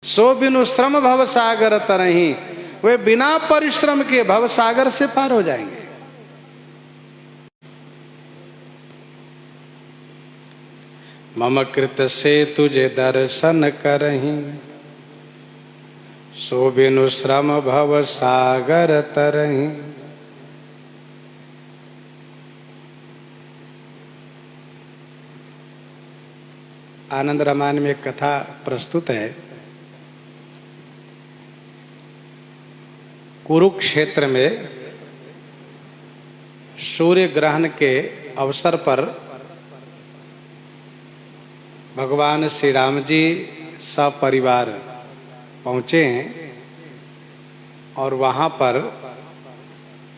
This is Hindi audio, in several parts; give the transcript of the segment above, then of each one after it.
सो बिनु श्रम भव सागर तरही, वे बिना परिश्रम के भव सागर से पार हो जाएंगे। मम कृत से तुझे दर्शन करही, सो बिनु श्रम भव सागर तरही। आनंद रामायण में एक कथा प्रस्तुत है। कुरुक्षेत्र में सूर्य ग्रहण के अवसर पर भगवान श्री राम जी सपरिवार पहुँचे हैं और वहाँ पर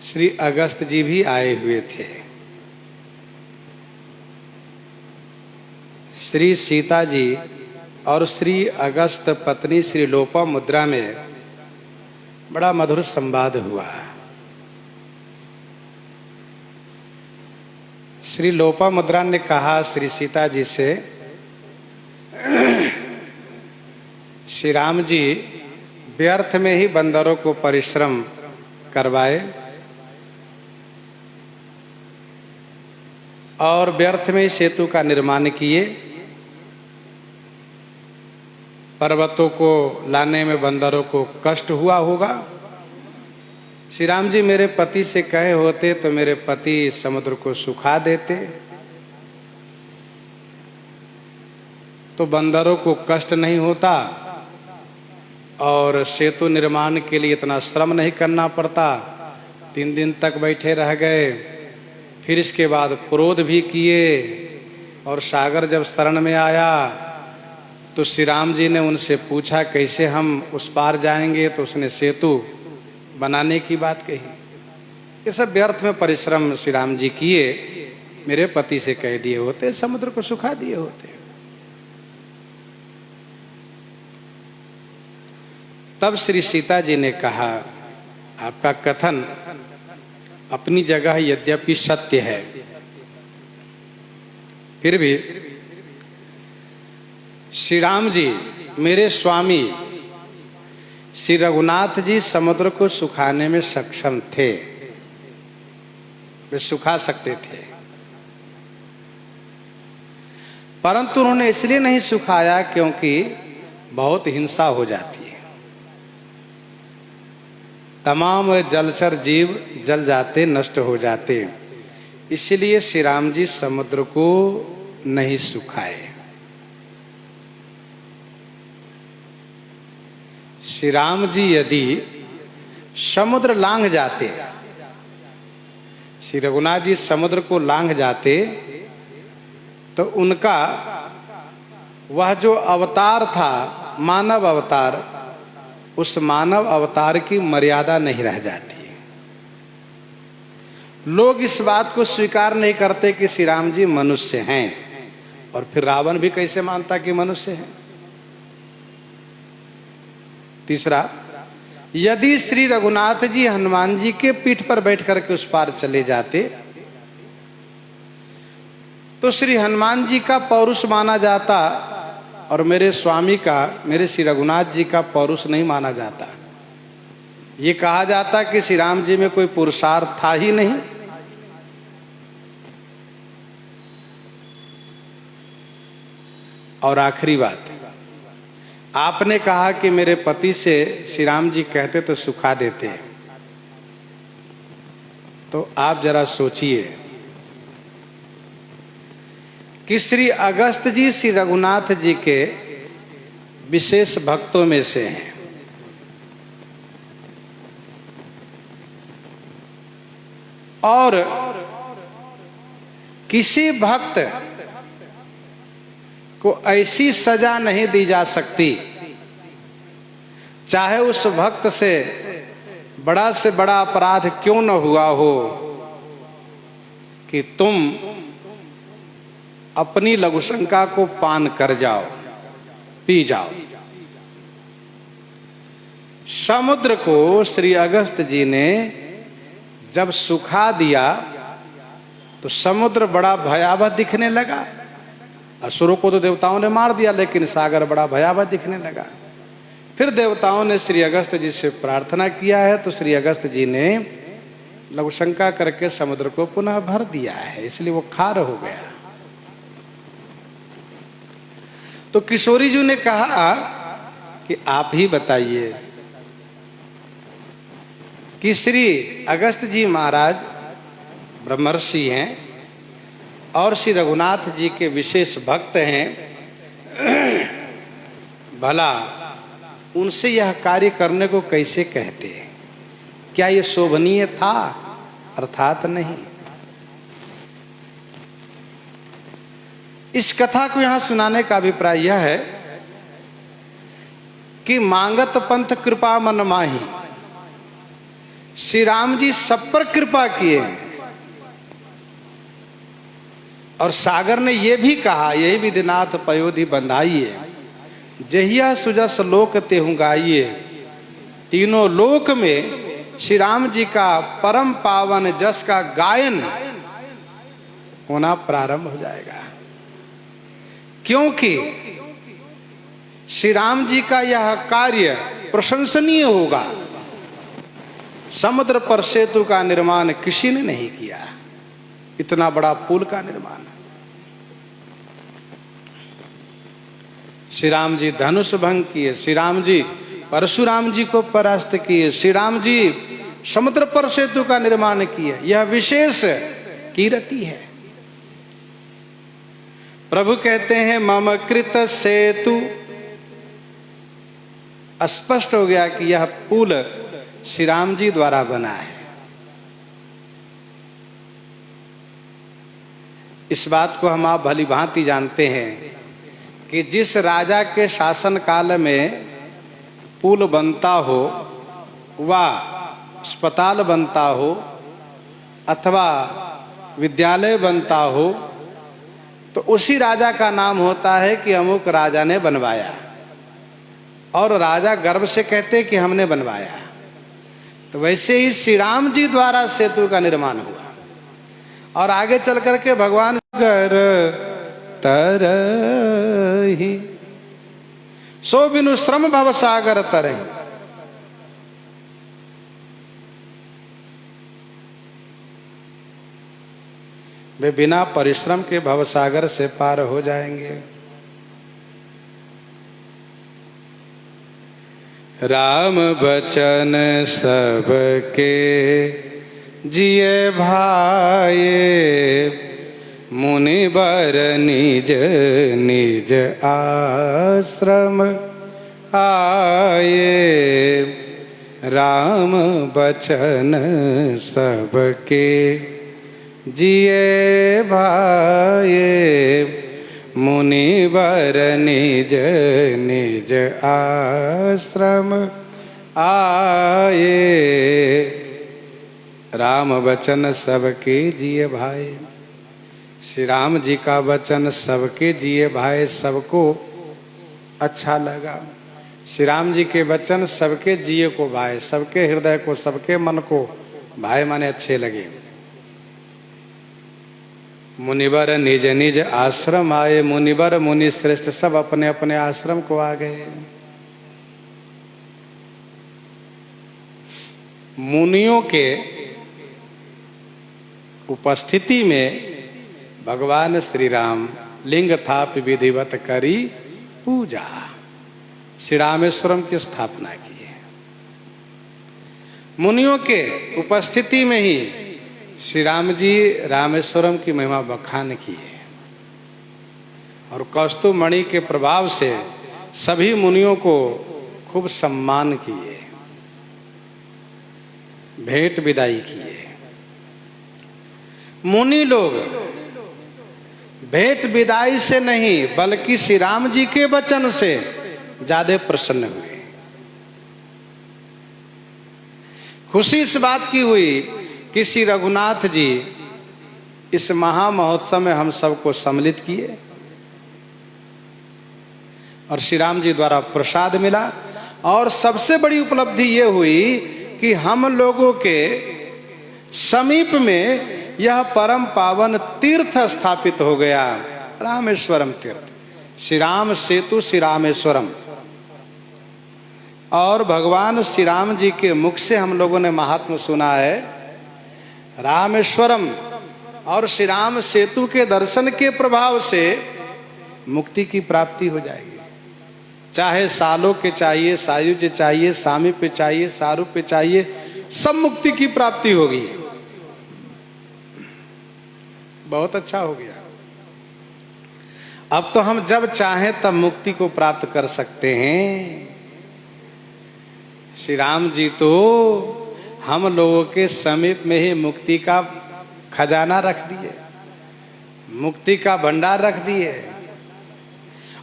श्री अगस्त जी भी आए हुए थे। श्री सीता जी और श्री अगस्त पत्नी श्री लोपामुद्रा में बड़ा मधुर संवाद हुआ। श्री लोपामुद्रा ने कहा श्री सीता जी से, श्री राम जी व्यर्थ में ही बंदरों को परिश्रम करवाए और व्यर्थ में ही सेतु का निर्माण किए। पर्वतों को लाने में बंदरों को कष्ट हुआ होगा। श्री राम जी मेरे पति से कहे होते तो मेरे पति समुद्र को सुखा देते, तो बंदरों को कष्ट नहीं होता और सेतु निर्माण के लिए इतना श्रम नहीं करना पड़ता। 3 दिन तक बैठे रह गए, फिर इसके बाद क्रोध भी किए और सागर जब शरण में आया तो श्री राम जी ने उनसे पूछा कैसे हम उस पार जाएंगे, तो उसने सेतु बनाने की बात कही। ये सब व्यर्थ में परिश्रम श्री राम जी किए, मेरे पति से कह दिए होते समुद्र को सुखा दिए होते। तब श्री सीता जी ने कहा, आपका कथन अपनी जगह यद्यपि सत्य है, फिर भी श्री राम जी मेरे स्वामी श्री रघुनाथ जी समुद्र को सुखाने में सक्षम थे, वे सुखा सकते थे, परंतु उन्होंने इसलिए नहीं सुखाया क्योंकि बहुत हिंसा हो जाती है। तमाम जलचर जीव जल जाते, नष्ट हो जाते, इसलिए श्री राम जी समुद्र को नहीं सुखाए। श्री राम जी यदि समुद्र लांघ जाते, श्री रघुनाथ जी समुद्र को लांघ जाते, तो उनका वह जो अवतार था मानव अवतार, उस मानव अवतार की मर्यादा नहीं रह जाती। लोग इस बात को स्वीकार नहीं करते कि श्री राम जी मनुष्य हैं, और फिर रावण भी कैसे मानता कि मनुष्य हैं। तीसरा, यदि श्री रघुनाथ जी हनुमान जी के पीठ पर बैठ करके उस पार चले जाते तो श्री हनुमान जी का पौरुष माना जाता और मेरे स्वामी का, मेरे श्री रघुनाथ जी का पौरुष नहीं माना जाता। ये कहा जाता कि श्री राम जी में कोई पुरुषार्थ था ही नहीं। और आखिरी बात, आपने कहा कि मेरे पति से श्री राम जी कहते तो सुखा देते, तो आप जरा सोचिए कि श्री अगस्त जी श्री रघुनाथ जी के विशेष भक्तों में से हैं, और किसी भक्त को ऐसी सजा नहीं दी जा सकती, चाहे उस भक्त से बड़ा अपराध क्यों न हुआ हो, कि तुम अपनी लघुशंका को पान कर जाओ, पी जाओ। समुद्र को श्री अगस्त जी ने जब सुखा दिया तो समुद्र बड़ा भयावह दिखने लगा। असुरों को तो देवताओं ने मार दिया, लेकिन सागर बड़ा भयावह दिखने लगा। फिर देवताओं ने श्री अगस्त जी से प्रार्थना किया है, तो श्री अगस्त जी ने लघुशंका करके समुद्र को पुनः भर दिया है, इसलिए वो खार हो गया। तो किशोरी जी ने कहा कि आप ही बताइए कि श्री अगस्त जी महाराज ब्रह्मर्षि हैं और श्री रघुनाथ जी के विशेष भक्त हैं, भला उनसे यह कार्य करने को कैसे कहते हैं? क्या ये शोभनीय था? अर्थात नहीं। इस कथा को यहां सुनाने का अभिप्राय यह है कि मांगत पंथ कृपा मन माही, श्री राम जी सब पर कृपा किए हैं। और सागर ने यह भी कहा, यही विधिनाथ पयोधि बंधाइए, जहिया सुजस लोक तेहु गाइए। तीनों लोक में श्री राम जी का परम पावन जस का गायन होना प्रारंभ हो जाएगा, क्योंकि श्री राम जी का यह कार्य प्रशंसनीय होगा। समुद्र पर सेतु का निर्माण किसी ने नहीं किया, इतना बड़ा पुल का निर्माण। श्री राम जी धनुष भंग किए, श्री राम जी परशुराम जी को परास्त किए, श्री राम जी समुद्र पर सेतु का निर्माण किए। यह विशेष कीर्ति है। प्रभु कहते हैं मम कृत सेतु, स्पष्ट हो गया कि यह पुल श्री राम जी द्वारा बना है। इस बात को हम आप भली भांति जानते हैं कि जिस राजा के शासन काल में पुल बनता हो, वा अस्पताल बनता हो, अथवा विद्यालय बनता हो, तो उसी राजा का नाम होता है कि अमुक राजा ने बनवाया, और राजा गर्व से कहते कि हमने बनवाया। तो वैसे ही श्री राम जी द्वारा सेतु का निर्माण हुआ। और आगे चल करके भगवान कर तरहि सो बिनु श्रम भव सागर तरहि। वे बिना परिश्रम के भव सागर से पार हो जाएंगे। राम बचन सबके जिए भाए, मुनिवर निज निज आश्रम आए। राम बचन सबके जिए भाए, मुनिवर निज निज आश्रम आए। राम वचन सबके जिए भाई। श्री राम जी का वचन सबके जिए भाई, सबको अच्छा लगा। श्री राम जी के वचन सबके जिए को भाई, सबके हृदय को, सबके मन को भाई माने अच्छे लगे। मुनिवर निज निज आश्रम आए। मुनिवर मुनि श्रेष्ठ सब अपने अपने आश्रम को आ गए। मुनियों के उपस्थिति में भगवान श्री राम लिंग थाप विधिवत करी पूजा, श्री रामेश्वरम की स्थापना की है। मुनियों के उपस्थिति में ही श्री राम जी रामेश्वरम की महिमा बखान की है। और कौस्तुभ मणि के प्रभाव से सभी मुनियों को खूब सम्मान किए, भेंट विदाई किए। मुनि लोग भेंट विदाई से नहीं बल्कि श्री राम जी के वचन से ज्यादा प्रसन्न हुए। खुशी इस बात की हुई कि श्री रघुनाथ जी इस महामहोत्सव में हम सबको सम्मिलित किए और श्री राम जी द्वारा प्रसाद मिला। और सबसे बड़ी उपलब्धि ये हुई कि हम लोगों के समीप में यह परम पावन तीर्थ स्थापित हो गया, रामेश्वरम तीर्थ। श्री राम सेतु श्री रामेश्वरम, और भगवान श्री राम जी के मुख से हम लोगों ने महात्म सुना है, रामेश्वरम और श्री राम सेतु के दर्शन के प्रभाव से मुक्ति की प्राप्ति हो जाएगी। चाहे सालों के चाहिए, सायुज्य चाहिए, सामीप्य चाहिए, सारूप्य चाहिए, सब मुक्ति की प्राप्ति होगी। बहुत अच्छा हो गया। अब तो हम जब चाहें तब मुक्ति को प्राप्त कर सकते हैं। श्री राम जी तो हम लोगों के समीप में ही मुक्ति का खजाना रख दिए, मुक्ति का भंडार रख दिए।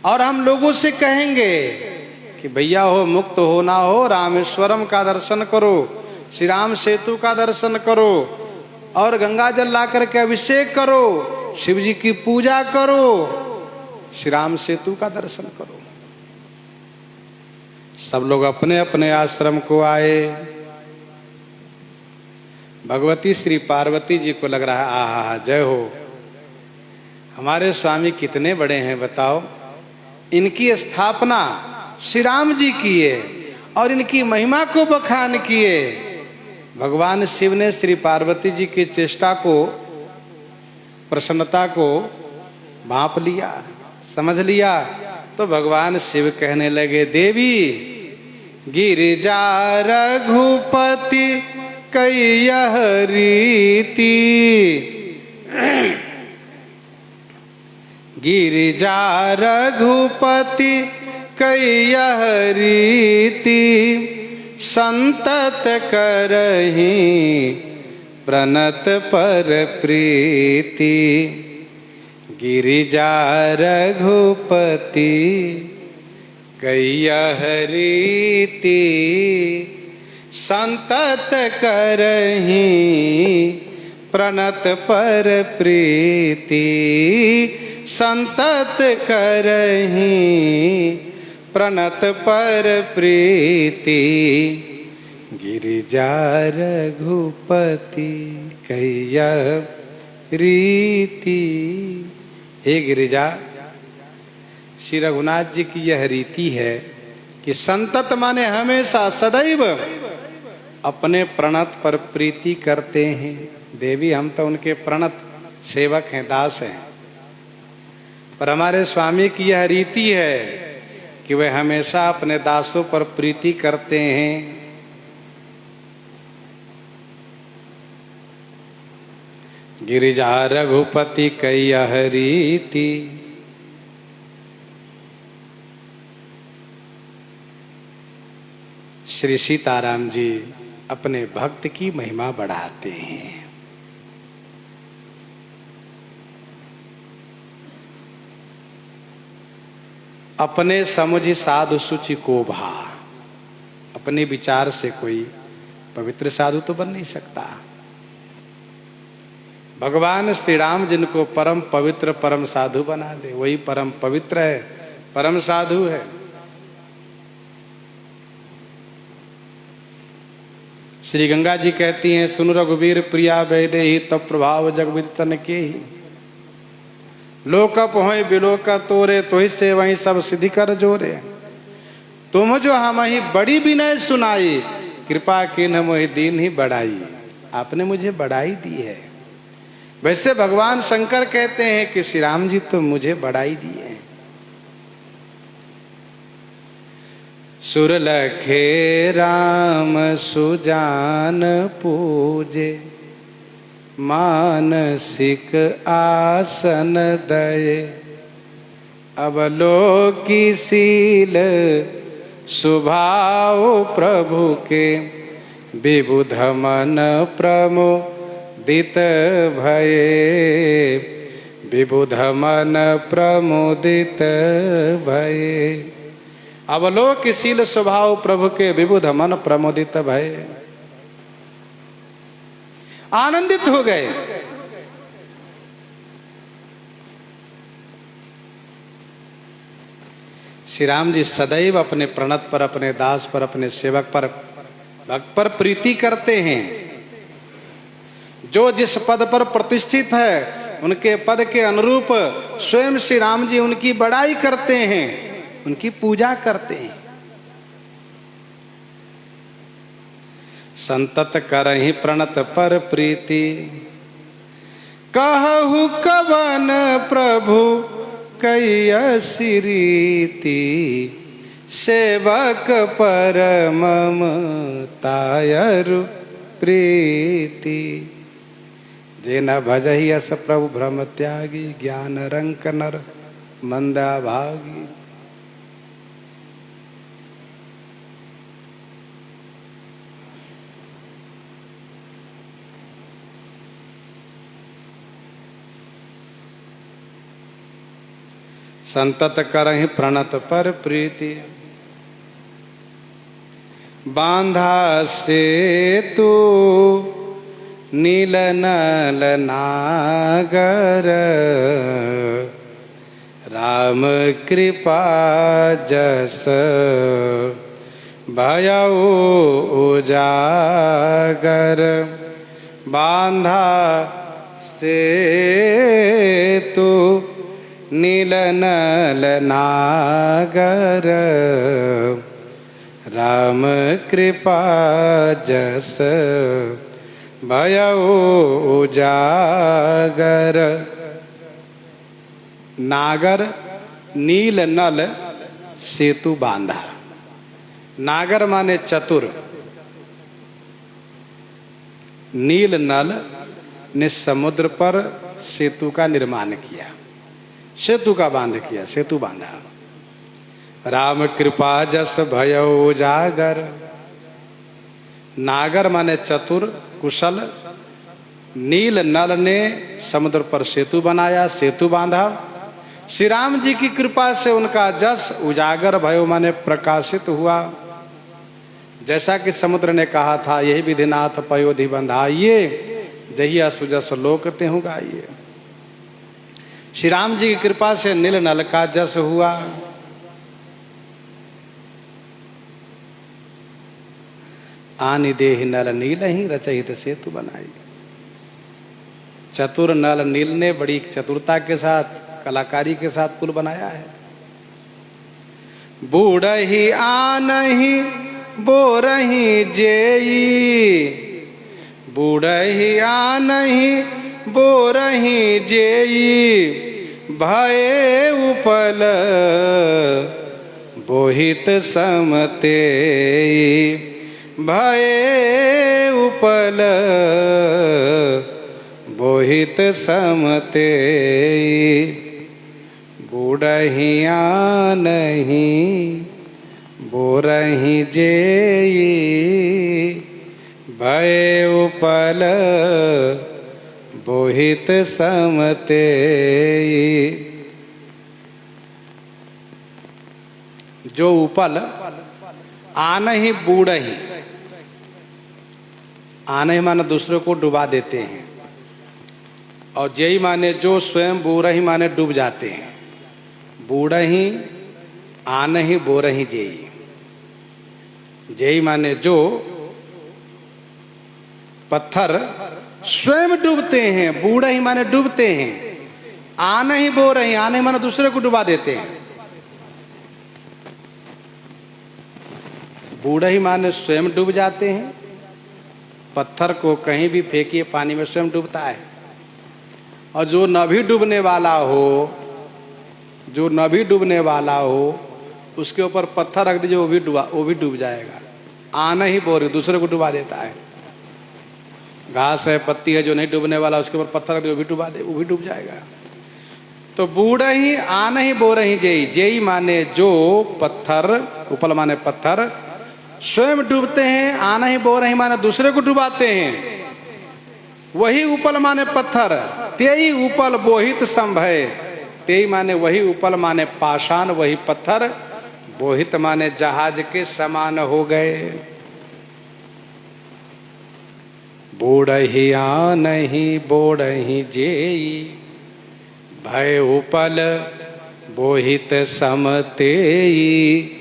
और हम लोगों से कहेंगे कि भैया हो, मुक्त होना हो, रामेश्वरम का दर्शन करो, श्री राम सेतु का दर्शन करो और गंगा जल ला करके अभिषेक करो, शिव जी की पूजा करो, श्री राम सेतु का दर्शन करो। सब लोग अपने अपने आश्रम को आए। भगवती श्री पार्वती जी को लग रहा है आहा जय हो, हमारे स्वामी कितने बड़े हैं बताओ। इनकी स्थापना श्री राम जी किए और इनकी महिमा को बखान किए। भगवान शिव ने श्री पार्वती जी की चेष्टा को, प्रसन्नता को भांप लिया, समझ लिया। तो भगवान शिव कहने लगे, देवी गिरिजा रघुपति कैयह रीति, गिरिजा रघुपति कैयह रीति, संतत करहि प्रणत पर प्रीति। गिरिजा रघुपति कैयह रीति, संतत करहि प्रणत पर प्रीति। संतत करहि प्रणत पर प्रीति। गिरिजा रघुपति कैयह रीति। हे गिरिजा, श्री रघुनाथ जी की यह रीति है कि संतत माने हमेशा सदैव अपने प्रणत पर प्रीति करते हैं। देवी हम तो उनके प्रणत सेवक हैं, दास हैं, पर हमारे स्वामी की यह रीति है कि वे हमेशा अपने दासों पर प्रीति करते हैं। गिरिजा रघुपति कैयह रीति। श्री सीताराम जी अपने भक्त की महिमा बढ़ाते हैं। अपने समुझ साधु सुचि को भा। अपने विचार से कोई पवित्र साधु तो बन नहीं सकता। भगवान श्री राम जिनको परम पवित्र परम साधु बना दे, वही परम पवित्र है, परम साधु है। श्री गंगा जी कहती हैं, सुन रघुवीर प्रिया वैदेही तब प्रभाव जग विदितन के ही। लोकप होय बिलोक तोरे, तो ही से वही सब सिद्धि कर जोरे। तुम जो हम ही बड़ी विनय सुनाई, कृपा की न मोहि दीन ही बढ़ाई। आपने मुझे बढ़ाई दी है। वैसे भगवान शंकर कहते हैं कि श्री राम जी तो मुझे बढ़ाई दी है। सुर लखे राम सुजान पूजे, मानसिक आसन दये। अवलोकिशील स्वभाव प्रभु के, विबुध मन प्रमोदित भये। विबुध मन प्रमोदित भये। अवलोकिशील स्वभाव प्रभु के, विबुध मन प्रमोदित भये। आनंदित हो गए। श्री राम जी सदैव अपने प्रणत पर, अपने दास पर, अपने सेवक पर, भक्त पर प्रीति करते हैं। जो जिस पद पर प्रतिष्ठित है उनके पद के अनुरूप स्वयं श्री राम जी उनकी बड़ाई करते हैं, उनकी पूजा करते हैं। संतत करहि प्रणत पर प्रीति। कहु कवन प्रभु कैयसी रीति, सेवक पर ममतायरु प्रीति। जे न भजहि अस प्रभु भ्रम त्यागी, ज्ञान रंक नर मंदा भागी। संतत करहि प्रणत पर प्रीति, बांधा सेतु नील नल नागर। राम कृपा जस भयउ उजागर। बांधा सेतु नील नल नागर। राम कृपा जस भयउ उजागर। नागर नील नल सेतु बांधा। नागर माने चतुर, नील नल ने समुद्र पर सेतु का निर्माण किया, सेतु का बांध किया, सेतु बांधा। राम कृपा जस भयउ उजागर। नागर माने चतुर कुशल, नील नल ने समुद्र पर सेतु बनाया, सेतु बांधा। श्री राम जी की कृपा से उनका जस उजागर भयो माने प्रकाशित हुआ। जैसा कि समुद्र ने कहा था, यही विधिनाथ पयोधि बंधाइए, जहिया सुजस लोक तेहु गाइए। श्री राम जी की कृपा से नील नल का जस हुआ। आनि देहि नल नील ही रचहित सेतु बनाई। चतुर नल नील ने बड़ी चतुरता के साथ, कलाकारी के साथ पुल बनाया है। बूढ़ही आनहि बोरही जेई, बूढ़ही आनहि बोरही जेई। भये उपल बोहित समतेई। भये उपल बोहित समतेई। बूढ़ही आनहि बोरही जेई। भये उपल बोहित समतेई। जो उपल आनहि बूढ़ही, आनहि माने दूसरे को डुबा देते हैं, और जेई माने जो स्वयं बूढ़ही माने डूब जाते हैं। बूढ़ही आनहि बोरही जेई। जेई माने जो पत्थर स्वयं डूबते हैं, बूढ़ही माने डूबते हैं। आनहि बोरही, आनहि माने दूसरे को डुबा देते हैं। बूढ़ही माने स्वयं डूब जाते हैं। पत्थर को कहीं भी फेंकिए पानी में स्वयं डूबता है। और जो न भी डूबने वाला हो, जो न भी डूबने वाला हो, उसके ऊपर पत्थर रख दीजिए, वो भी डूब जाएगा। आना ही बोर, दूसरे को डुबा देता है। घास है, पत्ती है, जो नहीं डूबने वाला, उसके ऊपर पत्थर रख दे, वो भी डुबा दे, वो भी डूब जाएगा। तो बूढ़ही आना ही बोरही जेई। जेई माने जो पत्थर, उपल माने पत्थर, स्वयं डूबते हैं। आना ही बोरही माने दूसरे को डुबाते हैं। वही उपल माने पत्थर। तेई उपल बोहित संभय। तेई माने वही उपल माने पाषाण, वही पत्थर। बोहित माने जहाज के समान हो गए। बूढ़ही आनहि बोरही जेई। भय उपल बोहित समतेई।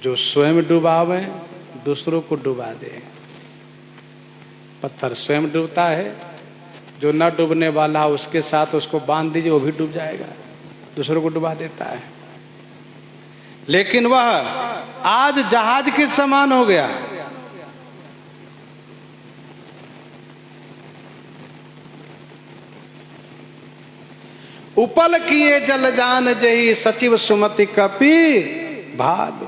जो स्वयं डुबावे, दूसरों को डुबा दे। पत्थर स्वयं डूबता है, जो न डूबने वाला उसके साथ उसको बांध दीजिए, वो भी डूब जाएगा, दूसरों को डुबा देता है। लेकिन वह आज जहाज के समान हो गया। उपल किए जल जान जही सचिव सुमति कपि भालु।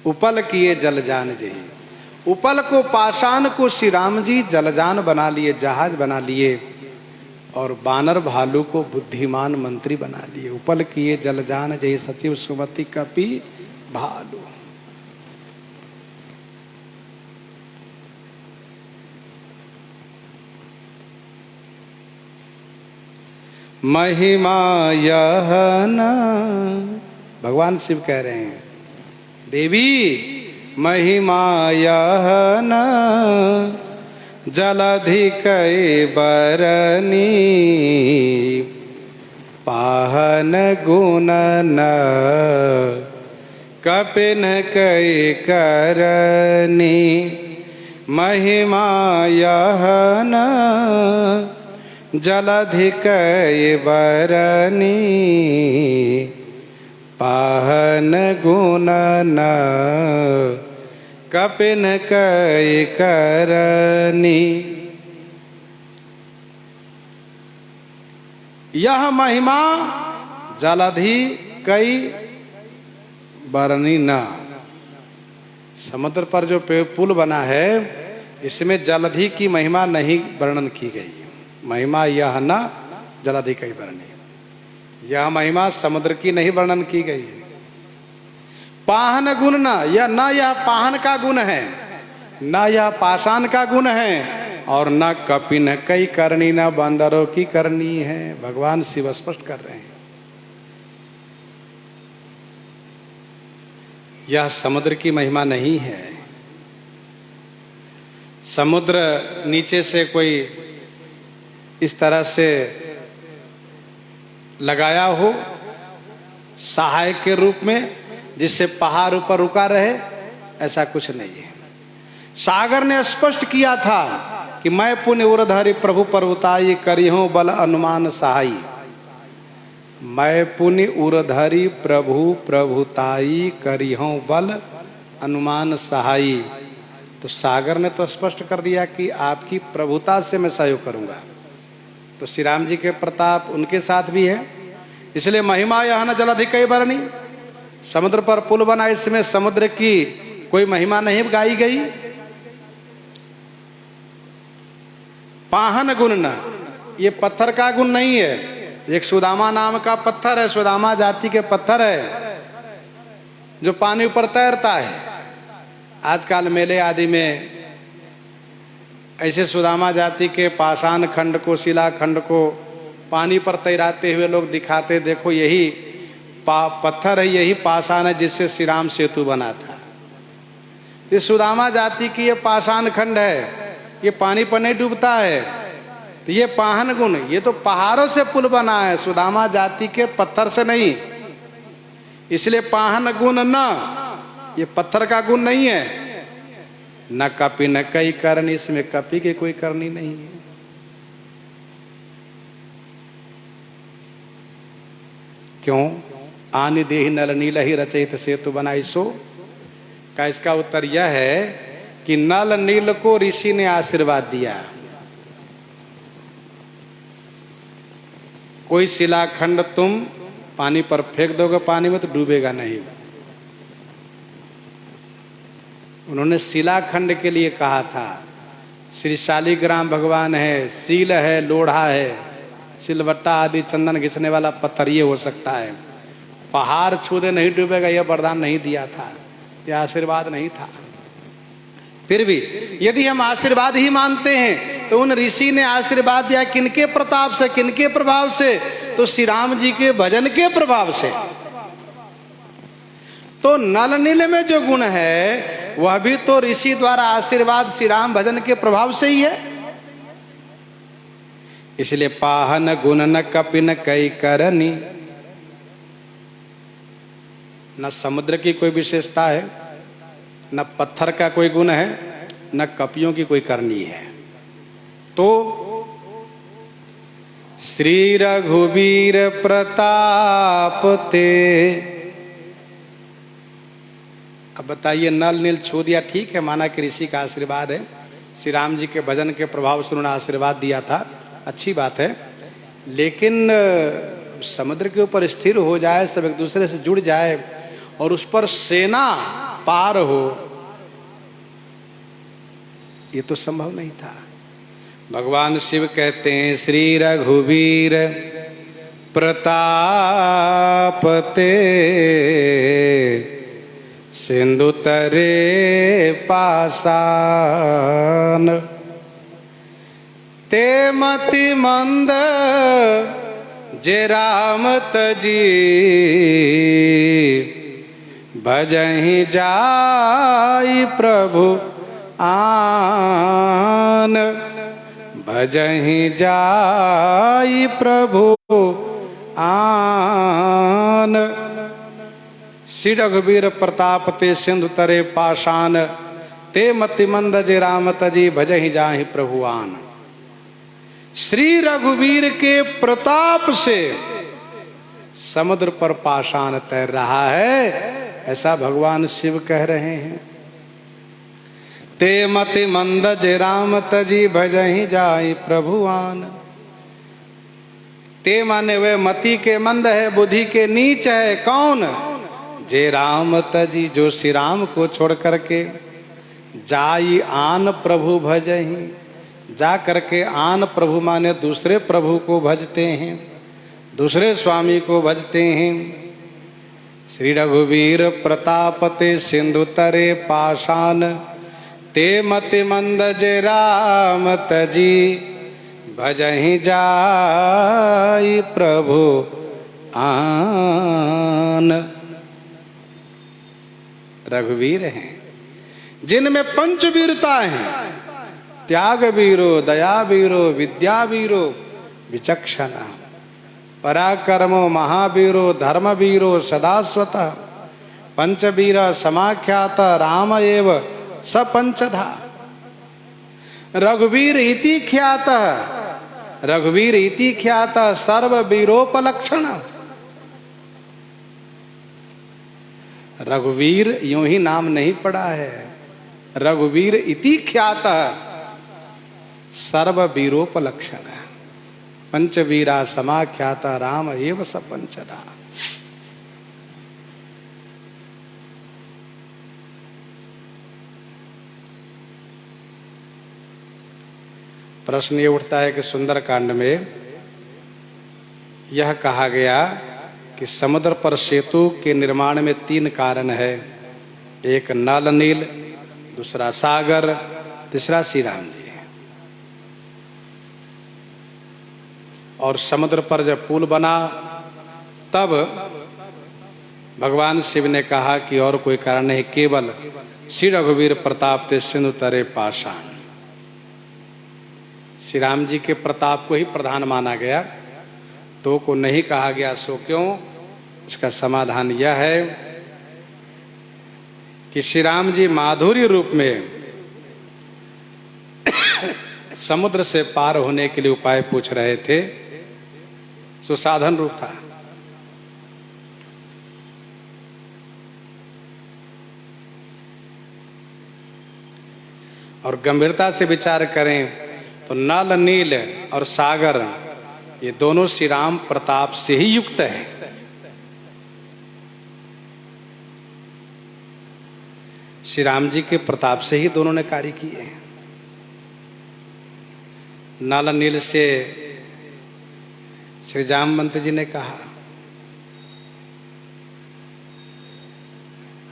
उपल किए जल जान जही, उपल को पाषाण को श्री राम जी जलजान बना लिए, जहाज बना लिए, और बानर भालू को बुद्धिमान मंत्री बना लिए। उपल किए जलजान जही सचिव सुमति कपि भालू। महिमा यह न, भगवान शिव कह रहे हैं, देवी महिमा यह न जलधि कई बरनी, पाहन गुण न कपिन कई करनी। महिमा यह न जलधि कई बरनी, पाहन गुण न कपिन कई करनी। यह महिमा जलधि कई बरनी न। समुद्र पर जो पुल बना है इसमें जलधि की महिमा नहीं वर्णन की गई। महिमा यह न जलधि कई बरनी, यह महिमा समुद्र की नहीं वर्णन की गई है। पाहन गुण न, यह पाहन का गुण है, न यह पाषाण का गुण है, और न कपिन कई करनी, न बंदरों की करनी है। भगवान शिव स्पष्ट कर रहे हैं यह समुद्र की महिमा नहीं है। समुद्र नीचे से कोई इस तरह से लगाया हो सहायक के रूप में, जिससे पहाड़ ऊपर रुका रहे, ऐसा कुछ नहीं है। सागर ने स्पष्ट किया था कि मैं पुण्य उरधरि प्रभु पर्वताई, करिहूं बल अनुमान सहाई। मैं पुण्य उरधरि प्रभु प्रभुताई, करिहूं बल अनुमान सहाई। तो सागर ने तो स्पष्ट कर दिया कि आपकी प्रभुता से मैं सहयोग करूंगा। तो श्री राम जी के प्रताप उनके साथ भी है, इसलिए महिमा यह न जलधि कई बरनी। समुद्र पर पुल बना, इसमें समुद्र की कोई महिमा नहीं गाई गई। पाहन गुण न, ये पत्थर का गुण नहीं है। एक सुदामा नाम का पत्थर है, सुदामा जाति के पत्थर है जो पानी पर तैरता है। आजकल मेले आदि में ऐसे सुदामा जाति के पाषाण खंड को, शिला खंड को पानी पर तैराते हुए लोग दिखाते, देखो यही पत्थर है, यही पाषाण है जिससे श्री राम सेतु बना था। ये सुदामा जाति की ये पाषाण खंड है, ये पानी पर नहीं डूबता है। तो ये पाहन गुण, ये तो पहाड़ों से पुल बना है, सुदामा जाति के पत्थर से नहीं। इसलिए पाहन गुण न, ये पत्थर का गुण नहीं है। न कपि न कई करनी, इसमें कपि की कोई करनी नहीं है। क्यों? आनि देहि नल नील ही रचयित सेतु बनाई सो। का इसका उत्तर यह है कि नल नील को ऋषि ने आशीर्वाद दिया। कोई शिलाखंड तुम पानी पर फेंक दोगे पानी में तो डूबेगा नहीं। उन्होंने शिलाखंड के लिए कहा था। श्री शालिग्राम भगवान है, सील है, लोढ़ा है, सिलवट्टा आदि चंदन घिसने वाला पत्थर ये हो सकता है। पहाड़ छू दे नहीं डूबेगा, यह वरदान नहीं दिया था, यह आशीर्वाद नहीं था। फिर भी यदि हम आशीर्वाद ही मानते हैं तो उन ऋषि ने आशीर्वाद दिया किनके प्रताप से, किनके प्रभाव से? तो श्री राम जी के भजन के प्रभाव से। तो नल नील में जो गुण है वह भी तो ऋषि द्वारा आशीर्वाद श्री राम भजन के प्रभाव से ही है। इसलिए पाहन गुण न कपि न कई करनी। न समुद्र की कोई विशेषता है, न पत्थर का कोई गुण है, न कपियों की कोई करनी है। तो श्री रघुवीर प्रताप ते। अब बताइए, नल नील छू दिया, ठीक है, माना कि ऋषि का आशीर्वाद है, श्री राम जी के भजन के प्रभाव से उन्होंने आशीर्वाद दिया था, अच्छी बात है, लेकिन समुद्र के ऊपर स्थिर हो जाए, सब एक दूसरे से जुड़ जाए और उस पर सेना पार हो, ये तो संभव नहीं था। भगवान शिव कहते हैं श्री रघुवीर प्रताप ते सिंधु तरे पाषाण, ते मति मंद जे राम तजी भजहि जाई प्रभु आन, भजहि जाई प्रभु आन। श्री रघुवीर प्रताप ते सिंधु तरे पाषाण, ते मति मंद जे राम तजी भजहि जाहि प्रभु आन। श्री रघुवीर के प्रताप से समुद्र पर पाषाण तैर रहा है, ऐसा भगवान शिव कह रहे हैं। ते मति मंद जे राम तजी भजहि जाई प्रभुआन। ते माने वे मति के मंद है, बुद्धि के नीच है। कौन? जे राम तजी, जो श्री राम को छोड़ करके जाई आन प्रभु भजहि, जा करके आन प्रभु माने दूसरे प्रभु को भजते हैं, दूसरे स्वामी को भजते हैं। श्री रघुवीर प्रताप ते सिंधु तरे पाषाण, ते मति मंद जे राम तजी भजहि जाई प्रभु आन। रघुवीर हैं जिनमें पंचवीरता है, त्याग वीरो, दया वीरो, विद्या वीरो, विचक्षणा, पराक्रमो, महावीरो, धर्म वीरो, सदास्वत, पंचवीर समाख्यात राम एव सपंचधा। रघुवीर इति ख्यात, रघुवीर इति ख्यात सर्व वीरोपलक्षण। रघुवीर यूं ही नाम नहीं पड़ा है, रघुवीर इति ख्यात सर्व वीरोपलक्षण। पंचवीरा समाख्याता राम एव सपंचदा। प्रश्न ये उठता है कि सुंदरकांड में यह कहा गया कि समुद्र पर सेतु के निर्माण में 3 कारण है। एक नल नील, दूसरा सागर, तीसरा श्री राम जी। और समुद्र पर जब पुल बना तब भगवान शिव ने कहा कि और कोई कारण नहीं, केवल श्री रघुवीर प्रताप ते सिंधु तरे पाषाण। श्री राम जी के प्रताप को ही प्रधान माना गया, तो को नहीं कहा गया। सो क्यों? इसका समाधान यह है कि श्री राम जी माधुर्य रूप में समुद्र से पार होने के लिए उपाय पूछ रहे थे, सो साधन रूप था। और गंभीरता से विचार करें तो नल, नील और सागर ये दोनों श्री राम प्रताप से ही युक्त हैं। श्री राम जी के प्रताप से ही दोनों ने कार्य किए हैं। नल नील से श्री जामवंत जी ने कहा,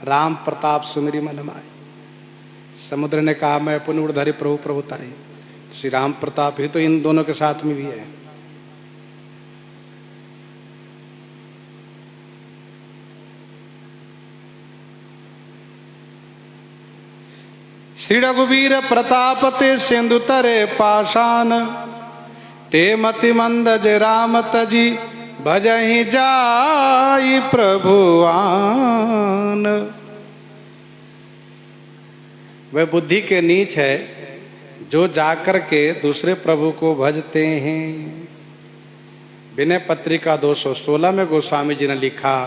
राम प्रताप सुमिरि मन माय। समुद्र ने कहा, मैं पुण्य ऊर्धरि प्रभु प्रभुताई। श्री राम प्रताप ही तो इन दोनों के साथ में भी है। श्री रघुवीर प्रताप ते सिंधु तरे पाषाण, ते मति मंद जे राम तजी भजहि जाई प्रभु आन। वह बुद्धि के नीच है जो जाकर के दूसरे प्रभु को भजते हैं। विनय पत्रिका 216 में गोस्वामी जी ने लिखा,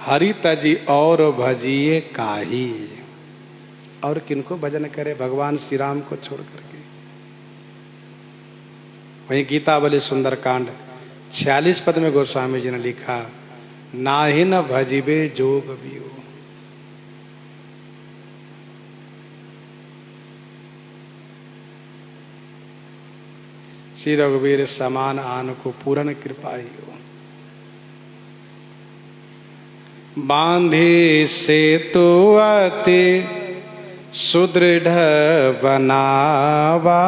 हरि तजी और भजिए काहि। और किनको भजन करे? भगवान श्री राम को छोड़ करके। वहीं गीतावली सुंदरकांड 46 पद में गोस्वामी जी ने लिखा, नाहि न भजिबे जोग बियो। श्री रघुवीर समान आन को पूर्ण कृपाइयो। बांधे सेतु अति सुदृढ़ बनावा,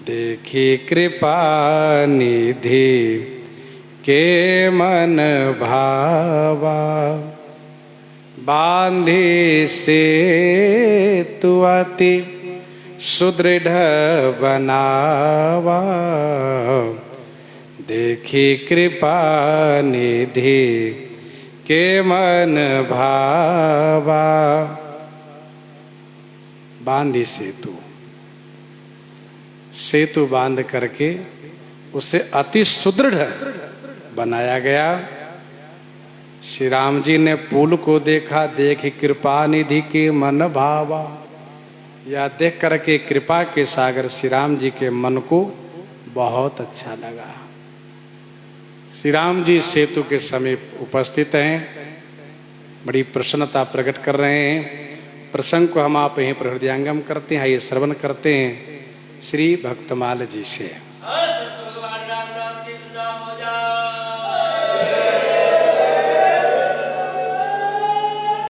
देखी कृपा निधि के मन भावा। बांधे सेतु अति सुदृढ़ बनावा, देखी कृपा निधि के मन भावा। बांधी सेतु, सेतु बांध करके उसे अति सुदृढ़ बनाया गया। श्री राम जी ने पुल को देखा, देखी कृपा निधि के मन भावा। या देख करके कृपा के सागर श्री राम जी के मन को बहुत अच्छा लगा। श्री राम जी सेतु के समीप उपस्थित हैं, बड़ी प्रसन्नता प्रकट कर रहे हैं। प्रसंग को हम आप यहीं पर हृदयंगम करते हैं, ये श्रवण करते हैं श्री भक्तमाल जी से।